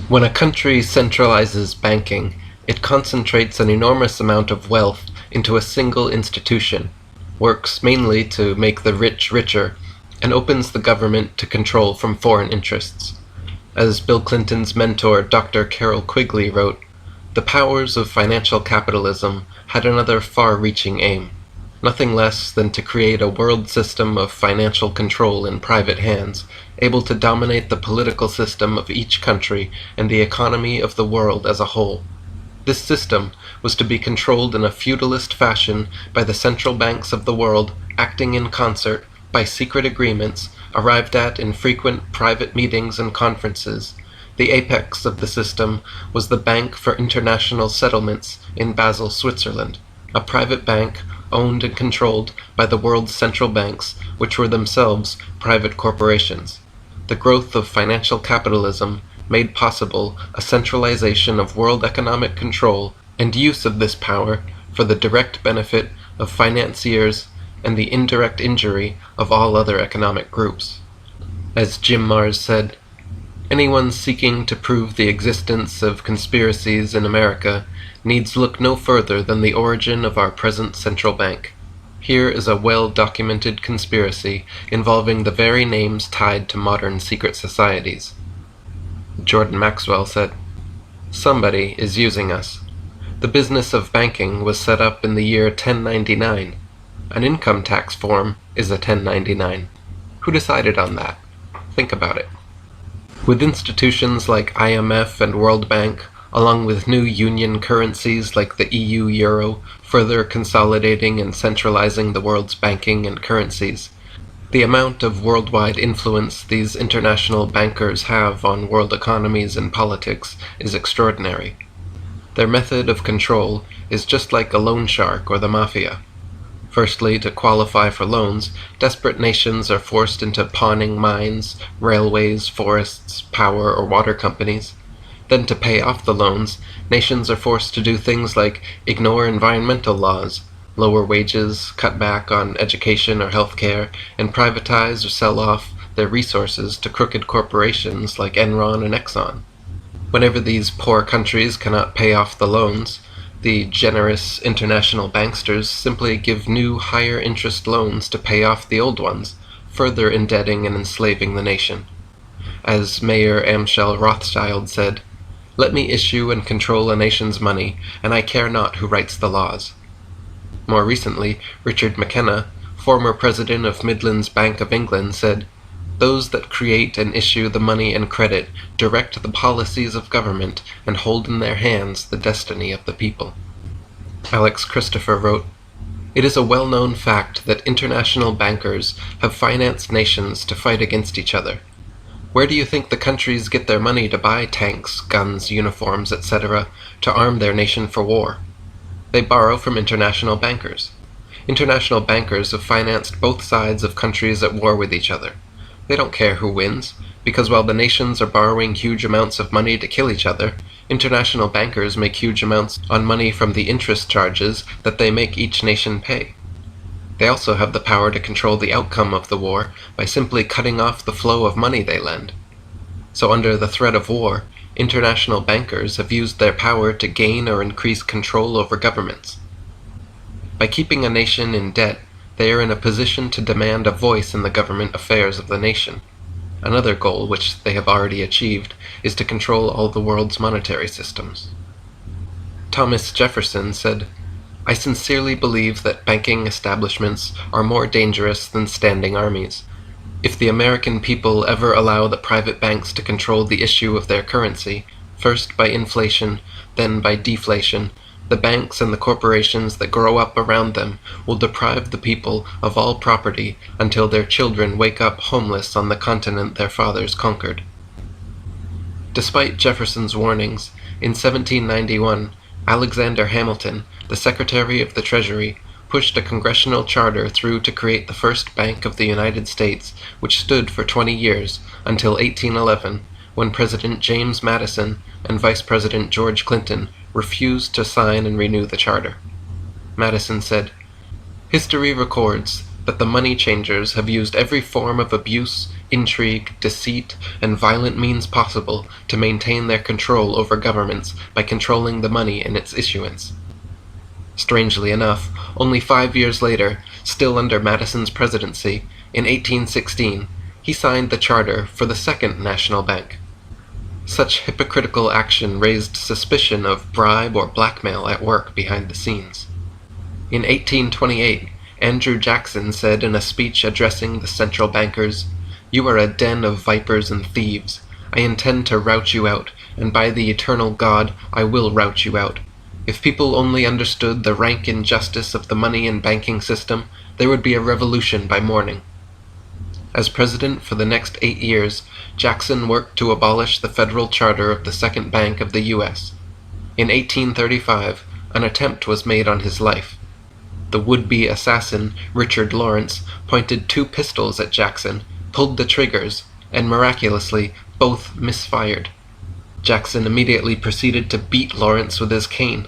When a country centralizes banking, it concentrates an enormous amount of wealth into a single institution, works mainly to make the rich richer, and opens the government to control from foreign interests. As Bill Clinton's mentor Dr. Carroll Quigley wrote, "The powers of financial capitalism had another far-reaching aim, nothing less than to create a world system of financial control in private hands, able to dominate the political system of each country and the economy of the world as a whole. This system was to be controlled in a feudalist fashion by the central banks of the world, acting in concert, by secret agreements, arrived at in frequent private meetings and conferences. The apex of the system was the Bank for International Settlements in Basel, Switzerland, a private bank owned and controlled by the world's central banks, which were themselves private corporations. The growth of financial capitalism made possible a centralization of world economic control and use of this power for the direct benefit of financiers and the indirect injury of all other economic groups." As Jim Marrs said, "Anyone seeking to prove the existence of conspiracies in America needs look no further than the origin of our present central bank. Here is a well-documented conspiracy involving the very names tied to modern secret societies." Jordan Maxwell said, "Somebody is using us. The business of banking was set up in the year 1099. An income tax form is a 1099. Who decided on that? Think about it. With institutions like IMF and World Bank, along with new union currencies like the EU euro, further consolidating and centralizing the world's banking and currencies, the amount of worldwide influence these international bankers have on world economies and politics is extraordinary. Their method of control is just like a loan shark or the mafia. Firstly, to qualify for loans, desperate nations are forced into pawning mines, railways, forests, power, or water companies. Then to pay off the loans, nations are forced to do things like ignore environmental laws, lower wages, cut back on education or healthcare, and privatize or sell off their resources to crooked corporations like Enron and Exxon. Whenever these poor countries cannot pay off the loans, the generous international banksters simply give new, higher interest loans to pay off the old ones, further indebting and enslaving the nation. As Mayor Amschel Rothschild said, "Let me issue and control a nation's money, and I care not who writes the laws." More recently, Richard McKenna, former president of Midlands Bank of England, said, "Those that create and issue the money and credit direct the policies of government and hold in their hands the destiny of the people." Alex Christopher wrote, "It is a well-known fact that international bankers have financed nations to fight against each other. Where do you think the countries get their money to buy tanks, guns, uniforms, etc., to arm their nation for war? They borrow from international bankers. International bankers have financed both sides of countries at war with each other. They don't care who wins, because while the nations are borrowing huge amounts of money to kill each other, international bankers make huge amounts on money from the interest charges that they make each nation pay. They also have the power to control the outcome of the war by simply cutting off the flow of money they lend. So under the threat of war, international bankers have used their power to gain or increase control over governments. By keeping a nation in debt, they are in a position to demand a voice in the government affairs of the nation. Another goal, which they have already achieved, is to control all the world's monetary systems." Thomas Jefferson said, "I sincerely believe that banking establishments are more dangerous than standing armies. If the American people ever allow the private banks to control the issue of their currency, first by inflation, then by deflation, the banks and the corporations that grow up around them will deprive the people of all property until their children wake up homeless on the continent their fathers conquered." Despite Jefferson's warnings, in 1791, Alexander Hamilton, the Secretary of the Treasury, pushed a congressional charter through to create the first Bank of the United States, which stood for 20 years, until 1811, when President James Madison and Vice President George Clinton refused to sign and renew the charter. Madison said, "History records that the money changers have used every form of abuse, intrigue, deceit, and violent means possible to maintain their control over governments by controlling the money in its issuance. Strangely enough, only 5 years later, still under Madison's presidency, in 1816, he signed the charter for the Second National Bank. Such hypocritical action raised suspicion of bribe or blackmail at work behind the scenes. In 1828, Andrew Jackson said in a speech addressing the central bankers, "You are a den of vipers and thieves. I intend to rout you out, and by the eternal God, I will rout you out. If people only understood the rank injustice of the money and banking system, there would be a revolution by morning." As president for the next 8 years, Jackson worked to abolish the federal charter of the Second Bank of the U.S. In 1835, an attempt was made on his life. The would-be assassin, Richard Lawrence, pointed 2 pistols at Jackson, pulled the triggers, and miraculously, both misfired. Jackson immediately proceeded to beat Lawrence with his cane.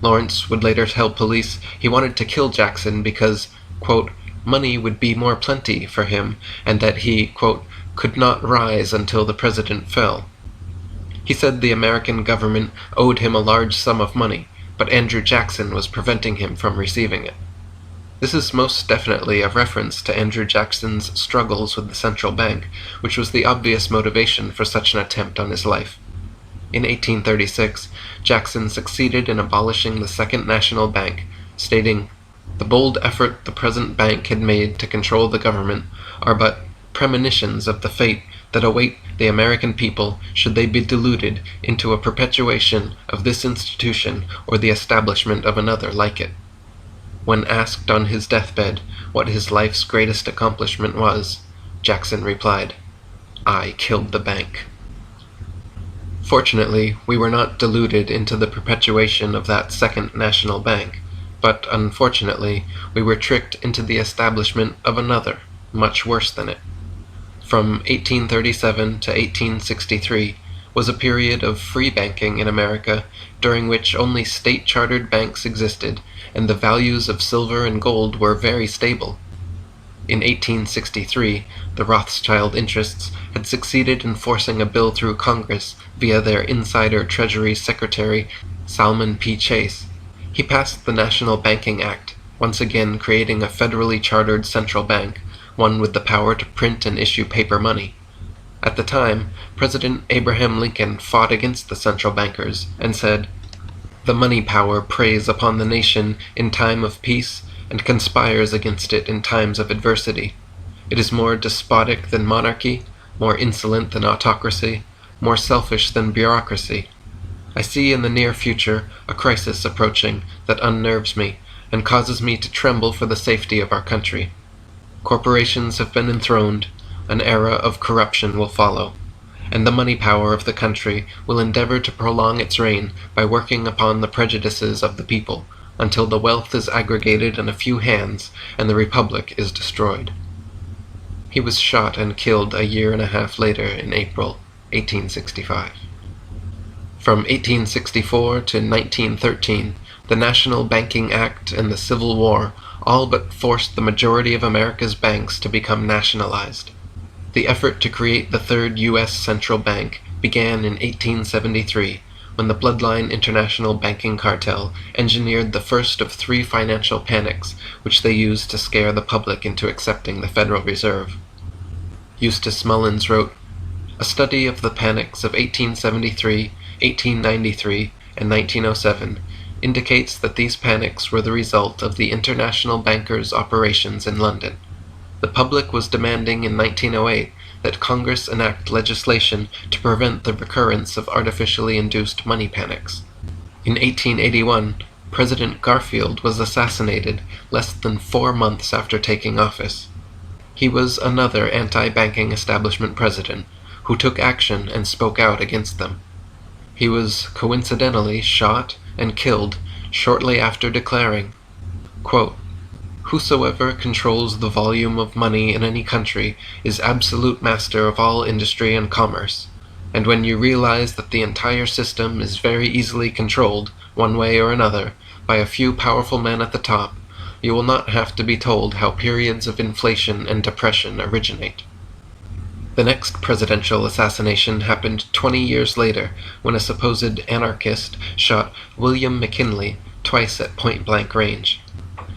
Lawrence would later tell police he wanted to kill Jackson because, quote, money would be more plenty for him, and that he, quote, could not rise until the president fell. He said the American government owed him a large sum of money, but Andrew Jackson was preventing him from receiving it. This is most definitely a reference to Andrew Jackson's struggles with the central bank, which was the obvious motivation for such an attempt on his life. In 1836, Jackson succeeded in abolishing the Second National Bank, stating, "The bold effort the present bank had made to control the government are but premonitions of the fate that await the American people should they be deluded into a perpetuation of this institution or the establishment of another like it." When asked on his deathbed what his life's greatest accomplishment was, Jackson replied, "I killed the bank." Fortunately, we were not deluded into the perpetuation of that Second National Bank, but unfortunately, we were tricked into the establishment of another, much worse than it. From 1837 to 1863 was a period of free banking in America during which only state-chartered banks existed and the values of silver and gold were very stable. In 1863, the Rothschild interests had succeeded in forcing a bill through Congress via their insider Treasury Secretary Salmon P. Chase. He passed the National Banking Act, once again creating a federally chartered central bank, one with the power to print and issue paper money. At the time, President Abraham Lincoln fought against the central bankers and said, "The money power preys upon the nation in time of peace and conspires against it in times of adversity. It is more despotic than monarchy, more insolent than autocracy, more selfish than bureaucracy. I see in the near future a crisis approaching that unnerves me and causes me to tremble for the safety of our country. Corporations have been enthroned, an era of corruption will follow, and the money power of the country will endeavor to prolong its reign by working upon the prejudices of the people, until the wealth is aggregated in a few hands and the republic is destroyed." He was shot and killed a year and a half later in April 1865. From 1864 to 1913, the National Banking Act and the Civil War all but forced the majority of America's banks to become nationalized. The effort to create the third U.S. central bank began in 1873, when the Bloodline International Banking Cartel engineered the first of 3 financial panics, which they used to scare the public into accepting the Federal Reserve. Eustace Mullins wrote, "A study of the panics of 1873, 1893, and 1907 indicates that these panics were the result of the international bankers' operations in London. The public was demanding in 1908 that Congress enact legislation to prevent the recurrence of artificially induced money panics. In 1881, President Garfield was assassinated less than 4 months after taking office. He was another anti-banking establishment president who took action and spoke out against them. He was coincidentally shot and killed shortly after declaring, quote, "Whosoever controls the volume of money in any country is absolute master of all industry and commerce, and when you realize that the entire system is very easily controlled, one way or another, by a few powerful men at the top, you will not have to be told how periods of inflation and depression originate. The next presidential assassination happened 20 years later when a supposed anarchist shot William McKinley twice at point-blank range.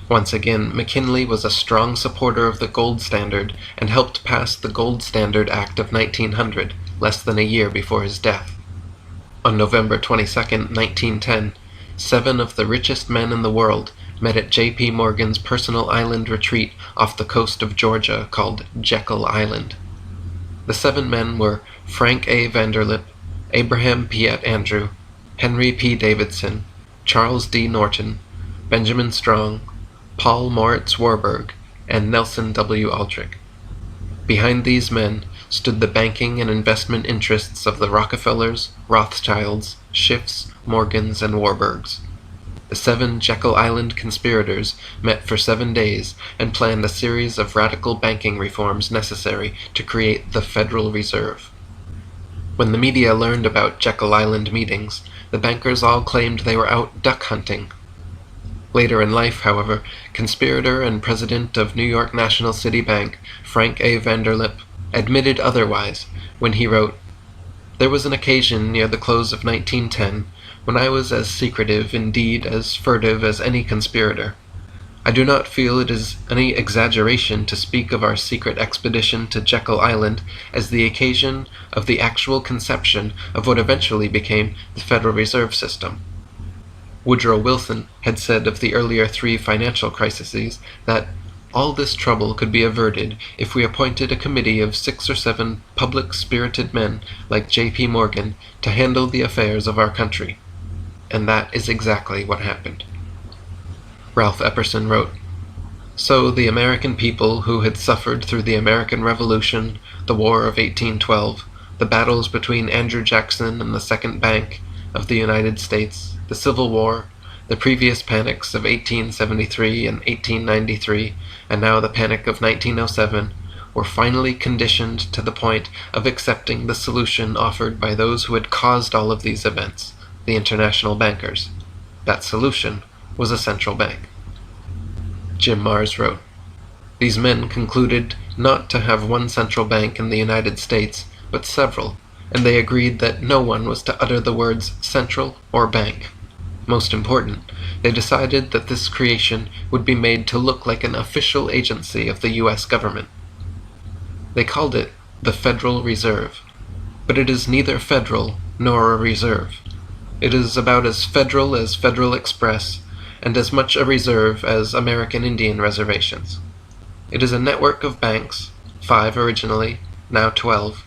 Once again, McKinley was a strong supporter of the gold standard and helped pass the Gold Standard Act of 1900, less than a year before his death. On November 22, 1910, 7 of the richest men in the world met at J.P. Morgan's personal island retreat off the coast of Georgia called Jekyll Island. The 7 men were Frank A. Vanderlip, Abraham Piet Andrew, Henry P. Davidson, Charles D. Norton, Benjamin Strong, Paul Moritz Warburg, and Nelson W. Aldrich. Behind these men stood the banking and investment interests of the Rockefellers, Rothschilds, Schiffs, Morgans, and Warburgs. The 7 Jekyll Island conspirators met for 7 days and planned a series of radical banking reforms necessary to create the Federal Reserve. When the media learned about Jekyll Island meetings, the bankers all claimed they were out duck hunting. Later in life, however, conspirator and president of New York National City Bank, Frank A. Vanderlip, admitted otherwise when he wrote, "There was an occasion near the close of 1910 when I was as secretive, indeed as furtive as any conspirator. I do not feel it is any exaggeration to speak of our secret expedition to Jekyll Island as the occasion of the actual conception of what eventually became the Federal Reserve System." Woodrow Wilson had said of the earlier 3 financial crises that all this trouble could be averted if we appointed a committee of 6 or 7 public-spirited men like J.P. Morgan to handle the affairs of our country. And that is exactly what happened. Ralph Epperson wrote, "So the American people who had suffered through the American Revolution, the War of 1812, the battles between Andrew Jackson and the Second Bank of the United States, the Civil War, the previous panics of 1873 and 1893, and now the panic of 1907, were finally conditioned to the point of accepting the solution offered by those who had caused all of these events, the international bankers. That solution was a central bank." Jim Marrs wrote, "These men concluded not to have one central bank in the United States, but several, and they agreed that no one was to utter the words central or bank. Most important, they decided that this creation would be made to look like an official agency of the U.S. government. They called it the Federal Reserve, but it is neither federal nor a reserve. It is about as federal as Federal Express, and as much a reserve as American Indian reservations. It is a network of banks, 5 originally, now 12,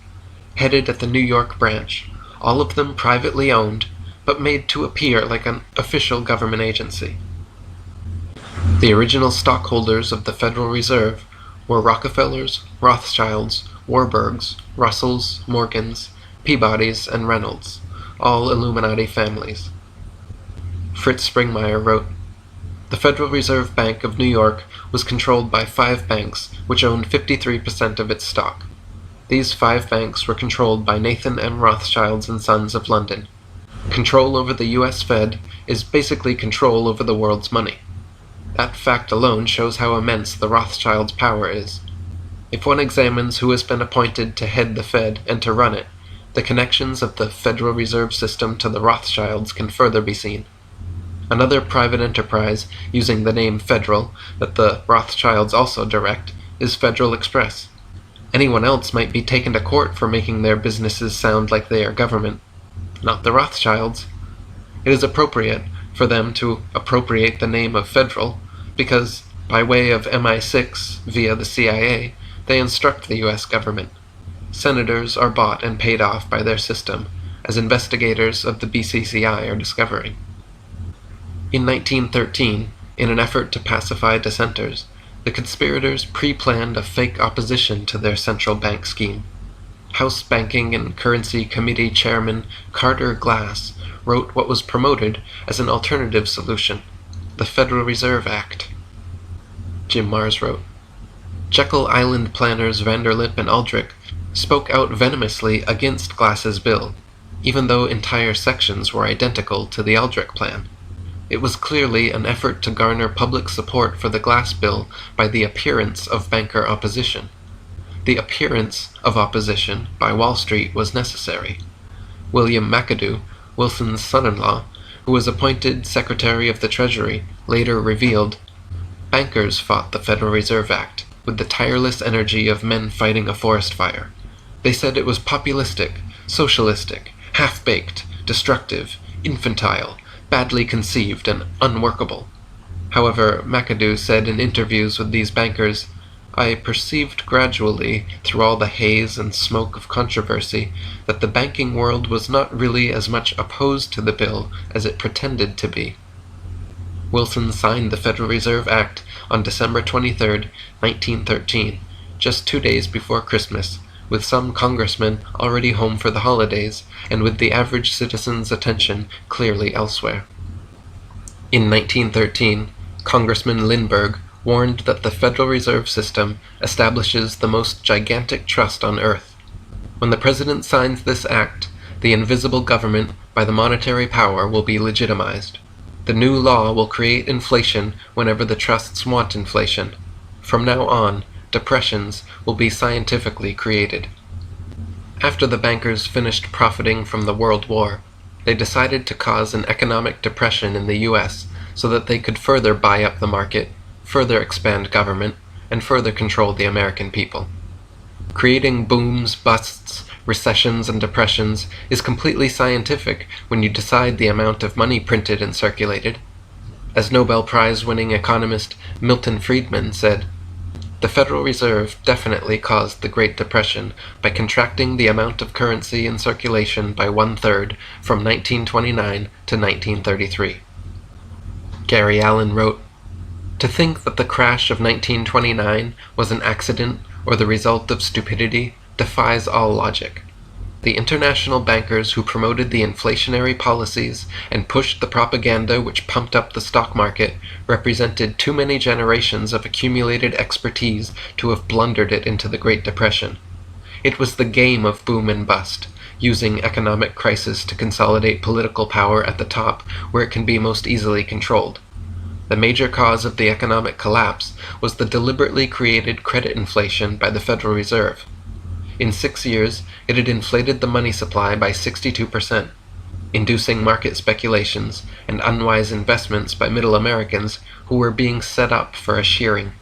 headed at the New York branch, all of them privately owned, but made to appear like an official government agency. The original stockholders of the Federal Reserve were Rockefellers, Rothschilds, Warburgs, Russells, Morgans, Peabodys, and Reynolds, all Illuminati families." Fritz Springmeier wrote, "The Federal Reserve Bank of New York was controlled by 5 banks which owned 53% of its stock. These 5 banks were controlled by Nathan M. Rothschilds and Sons of London. Control over the U.S. Fed is basically control over the world's money. That fact alone shows how immense the Rothschilds' power is. If one examines who has been appointed to head the Fed and to run it, the connections of the Federal Reserve System to the Rothschilds can further be seen. Another private enterprise using the name Federal that the Rothschilds also direct is Federal Express. Anyone else might be taken to court for making their businesses sound like they are government, not the Rothschilds. It is appropriate for them to appropriate the name of Federal because, by way of MI6 via the CIA, they instruct the U.S. government. Senators are bought and paid off by their system, as investigators of the BCCI are discovering. In 1913, in an effort to pacify dissenters, the conspirators pre-planned a fake opposition to their central bank scheme. House Banking and Currency Committee Chairman Carter Glass wrote what was promoted as an alternative solution, the Federal Reserve Act. Jim Marrs wrote, "Jekyll Island planners Vanderlip and Aldrich spoke out venomously against Glass's bill, even though entire sections were identical to the Aldrich plan. It was clearly an effort to garner public support for the Glass Bill by the appearance of banker opposition. The appearance of opposition by Wall Street was necessary. William McAdoo, Wilson's son-in-law, who was appointed Secretary of the Treasury, later revealed, "Bankers fought the Federal Reserve Act with the tireless energy of men fighting a forest fire. They said it was populistic, socialistic, half-baked, destructive, infantile, badly conceived, and unworkable." However, McAdoo said in interviews with these bankers, "I perceived gradually, through all the haze and smoke of controversy, that the banking world was not really as much opposed to the bill as it pretended to be." Wilson signed the Federal Reserve Act on December 23, 1913, just 2 days before Christmas, with some congressmen already home for the holidays, and with the average citizen's attention clearly elsewhere. In 1913, Congressman Lindbergh warned that the Federal Reserve System establishes the most gigantic trust on earth. When the President signs this act, the invisible government by the monetary power will be legitimized. The new law will create inflation whenever the trusts want inflation. From now on, depressions will be scientifically created. After the bankers finished profiting from the World War, they decided to cause an economic depression in the US so that they could further buy up the market, further expand government, and further control the American people. Creating booms, busts, recessions, and depressions is completely scientific when you decide the amount of money printed and circulated. As Nobel Prize-winning economist Milton Friedman said, "The Federal Reserve definitely caused the Great Depression by contracting the amount of currency in circulation by 1/3 from 1929 to 1933. Gary Allen wrote, "To think that the crash of 1929 was an accident or the result of stupidity defies all logic. The international bankers who promoted the inflationary policies and pushed the propaganda which pumped up the stock market represented too many generations of accumulated expertise to have blundered it into the Great Depression. It was the game of boom and bust, using economic crisis to consolidate political power at the top where it can be most easily controlled. The major cause of the economic collapse was the deliberately created credit inflation by the Federal Reserve. In 6 years, it had inflated the money supply by 62%, inducing market speculations and unwise investments by middle Americans who were being set up for a shearing.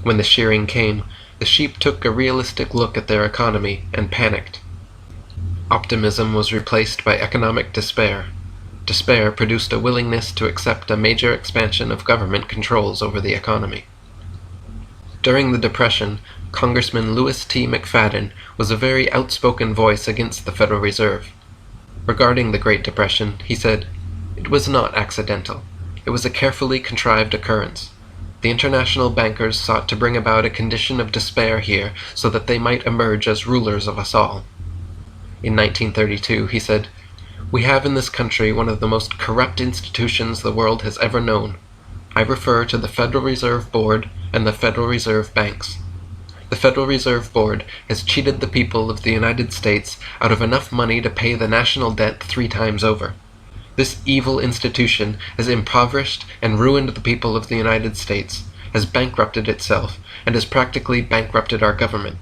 When the shearing came, the sheep took a realistic look at their economy and panicked. Optimism was replaced by economic despair. Despair produced a willingness to accept a major expansion of government controls over the economy." During the Depression, Congressman Louis T. McFadden was a very outspoken voice against the Federal Reserve. Regarding the Great Depression, he said, "It was not accidental. It was a carefully contrived occurrence. The international bankers sought to bring about a condition of despair here so that they might emerge as rulers of us all." In 1932, he said, "We have in this country one of the most corrupt institutions the world has ever known. I refer to the Federal Reserve Board and the Federal Reserve Banks. The Federal Reserve Board has cheated the people of the United States out of enough money to pay the national debt 3 times over. This evil institution has impoverished and ruined the people of the United States, has bankrupted itself, and has practically bankrupted our government.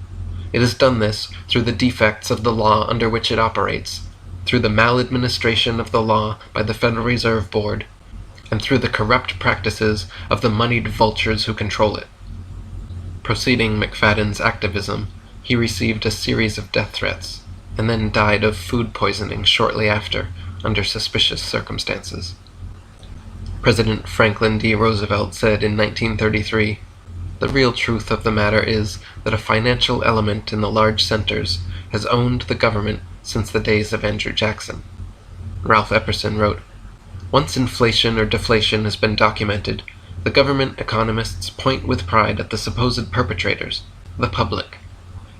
It has done this through the defects of the law under which it operates, through the maladministration of the law by the Federal Reserve Board, and through the corrupt practices of the moneyed vultures who control it." Proceeding McFadden's activism, he received a series of death threats, and then died of food poisoning shortly after, under suspicious circumstances. President Franklin D. Roosevelt said in 1933, "The real truth of the matter is that a financial element in the large centers has owned the government since the days of Andrew Jackson." Ralph Epperson wrote, "Once inflation or deflation has been documented, the government economists point with pride at the supposed perpetrators, the public.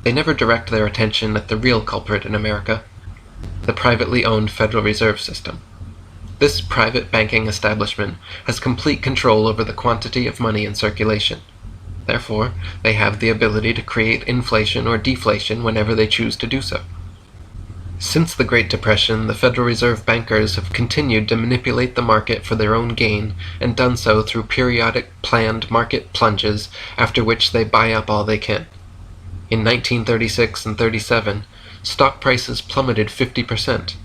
They never direct their attention at the real culprit in America, the privately owned Federal Reserve System. This private banking establishment has complete control over the quantity of money in circulation. Therefore, they have the ability to create inflation or deflation whenever they choose to do so. Since the Great Depression, the Federal Reserve bankers have continued to manipulate the market for their own gain, and done so through periodic planned market plunges, after which they buy up all they can. In 1936 and 37, stock prices plummeted 50%.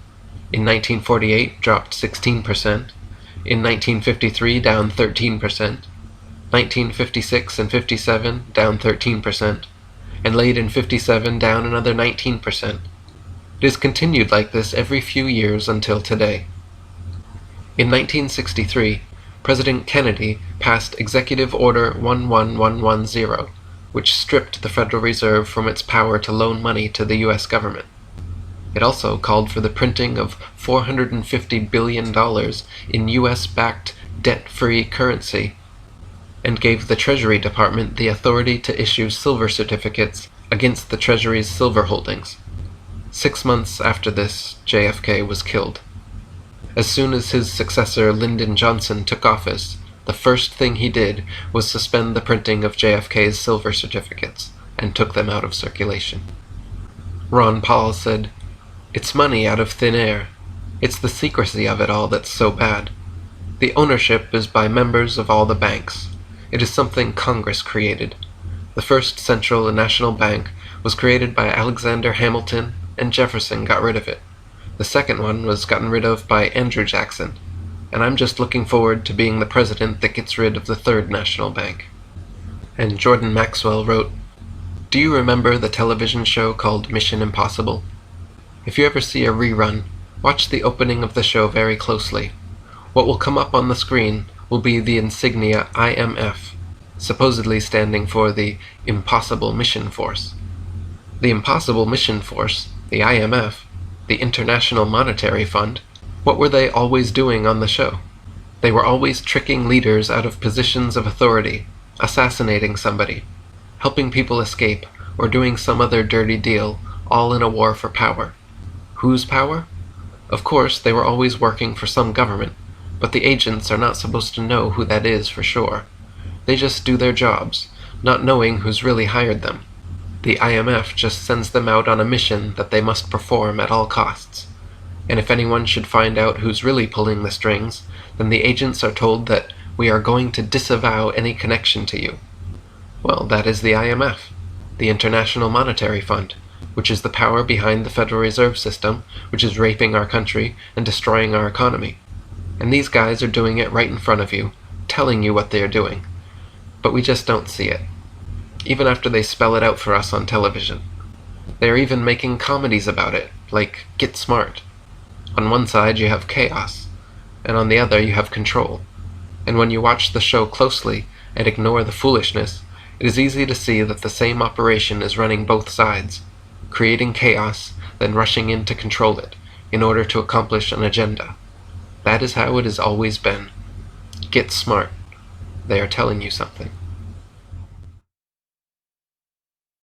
In 1948, dropped 16%. In 1953, down 13%. 1956 and 57, down 13%. And late in 57, down another 19%. It has continued like this every few years until today. In 1963, President Kennedy passed Executive Order 11110, which stripped the Federal Reserve from its power to loan money to the U.S. government. It also called for the printing of $450 billion in U.S.-backed debt-free currency, and gave the Treasury Department the authority to issue silver certificates against the Treasury's silver holdings. 6 months after this, JFK was killed. As soon as his successor Lyndon Johnson took office, the first thing he did was suspend the printing of JFK's silver certificates, and took them out of circulation. Ron Paul said, "It's money out of thin air. It's the secrecy of it all that's so bad. The ownership is by members of all the banks. It is something Congress created. The first central and national bank was created by Alexander Hamilton, and Jefferson got rid of it. The second one was gotten rid of by Andrew Jackson, and I'm just looking forward to being the president that gets rid of the third national bank." And Jordan Maxwell wrote, "Do you remember the television show called Mission Impossible? If you ever see a rerun, watch the opening of the show very closely. What will come up on the screen will be the insignia IMF, supposedly standing for the Impossible Mission Force. The Impossible Mission Force, the IMF, the International Monetary Fund, what were they always doing on the show? They were always tricking leaders out of positions of authority, assassinating somebody, helping people escape, or doing some other dirty deal, all in a war for power. Whose power? Of course, they were always working for some government, but the agents are not supposed to know who that is for sure. They just do their jobs, not knowing who's really hired them. The IMF just sends them out on a mission that they must perform at all costs. And if anyone should find out who's really pulling the strings, then the agents are told that we are going to disavow any connection to you. Well, that is the IMF, the International Monetary Fund, which is the power behind the Federal Reserve System, which is raping our country and destroying our economy. And these guys are doing it right in front of you, telling you what they are doing. But we just don't see it, even after they spell it out for us on television. They are even making comedies about it, like Get Smart. On one side you have chaos, and on the other you have control. And when you watch the show closely and ignore the foolishness, it is easy to see that the same operation is running both sides, creating chaos, then rushing in to control it, in order to accomplish an agenda. That is how it has always been. Get smart. They are telling you something.